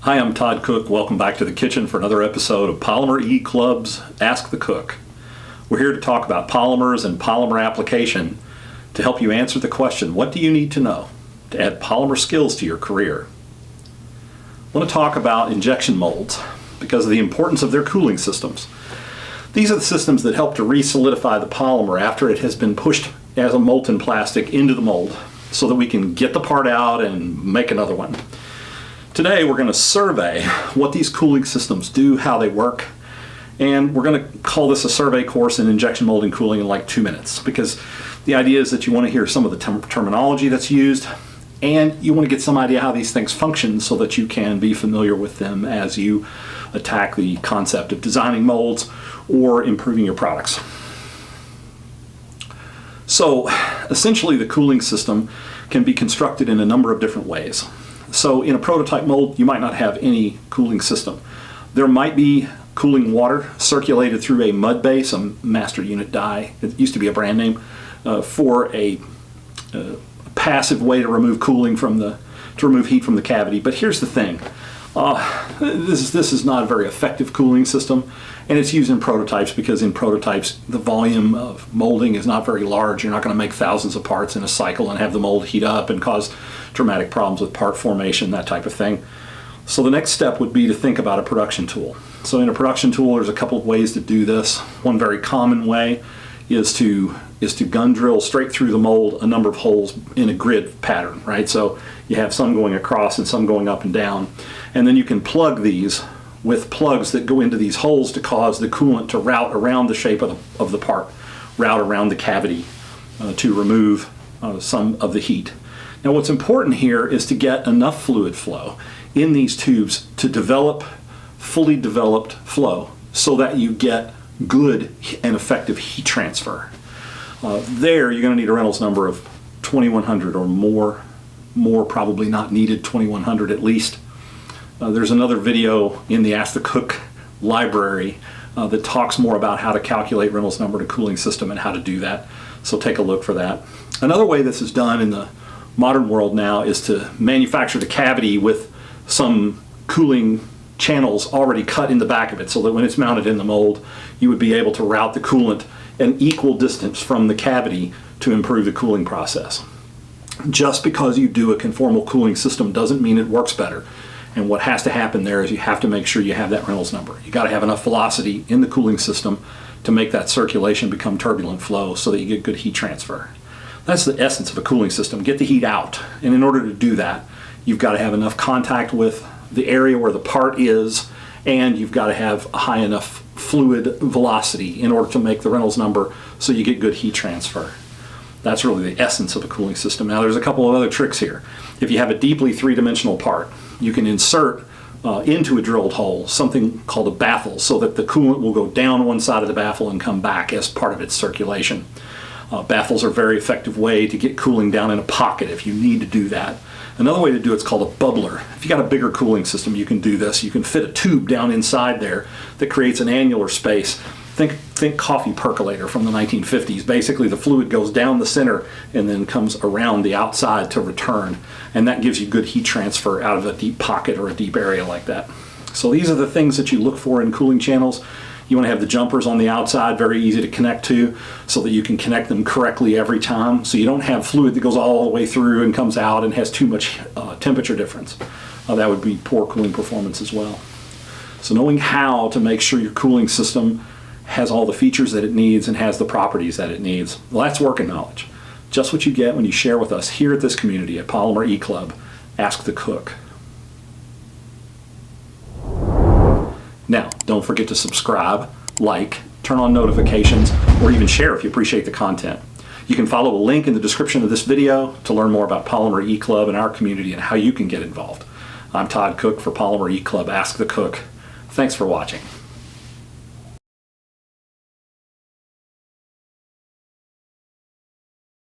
Hi, I'm Todd Cook. Welcome back to the kitchen for another episode of Polymer Club's Ask the Cook. We're here to talk about polymers and polymer application to help you answer the question, what do you need to know to add polymer skills to your career? I want to talk about injection molds because of the importance of their cooling systems. These are the systems that help to re-solidify the polymer after it has been pushed as a molten plastic into the mold so that we can get the part out and make another one. Today we're going to survey what these cooling systems do, how they work, and we're going to call this a survey course in injection molding cooling in like 2 minutes, because the idea is that you want to hear some of the terminology that's used and you want to get some idea how these things function so that you can be familiar with them as you attack the concept of designing molds or improving your products. So essentially the cooling system can be constructed in a number of different ways. So in a prototype mold, you might not have any cooling system. There might be cooling water circulated through a mud base, a master unit die, it used to be a brand name, for a passive way to remove cooling to remove heat from the cavity. But here's the thing, this is not a very effective cooling system, and it's used in prototypes because in prototypes the volume of molding is not very large. You're not going to make thousands of parts in a cycle and have the mold heat up and cause dramatic problems with part formation, that type of thing. So the next step would be to think about a production tool. So in a production tool there's a couple of ways to do this. One very common way is to gun drill straight through the mold a number of holes in a grid pattern, right? So you have some going across and some going up and down, and then you can plug these with plugs that go into these holes to cause the coolant to route around the shape of the part, route around the cavity to remove some of the heat. Now what's important here is to get enough fluid flow in these tubes to develop fully developed flow so that you get good and effective heat transfer. There you're going to need a Reynolds number of 2100 or more probably not needed, 2100 at least. There's another video in the Ask the Cook library that talks more about how to calculate Reynolds number to cooling system and how to do that, so take a look for that. Another way this is done in the modern world now is to manufacture the cavity with some cooling channels already cut in the back of it so that when it's mounted in the mold you would be able to route the coolant an equal distance from the cavity to improve the cooling process. Just because you do a conformal cooling system doesn't mean it works better. And what has to happen there is you have to make sure you have that Reynolds number. You got to have enough velocity in the cooling system to make that circulation become turbulent flow so that you get good heat transfer. That's the essence of a cooling system, get the heat out. And in order to do that, you've got to have enough contact with the area where the part is, and you've got to have a high enough fluid velocity in order to make the Reynolds number so you get good heat transfer. That's really the essence of a cooling system. Now there's a couple of other tricks here. If you have a deeply three-dimensional part, you can insert into a drilled hole something called a baffles so that the coolant will go down one side of the baffle and come back as part of its circulation. Baffles are a very effective way to get cooling down in a pocket if you need to do that. Another way to do it's called a bubbler. If you got a bigger cooling system you can do this. You can fit a tube down inside there that creates an annular space. Think coffee percolator from the 1950s. Basically the fluid goes down the center and then comes around the outside to return, and that gives you good heat transfer out of a deep pocket or a deep area like that. So these are the things that you look for in cooling channels. You want to have the jumpers on the outside, very easy to connect to so that you can connect them correctly every time, so you don't have fluid that goes all the way through and comes out and has too much temperature difference. That would be poor cooling performance as well. So knowing how to make sure your cooling system has all the features that it needs and has the properties that it needs, well, that's working knowledge. Just what you get when you share with us here at this community at Polymer Club. Ask the Cook. Now, don't forget to subscribe, like, turn on notifications, or even share if you appreciate the content. You can follow a link in the description of this video to learn more about Polymer Club and our community and how you can get involved. I'm Todd Cook for Polymer Club Ask the Cook. Thanks for watching.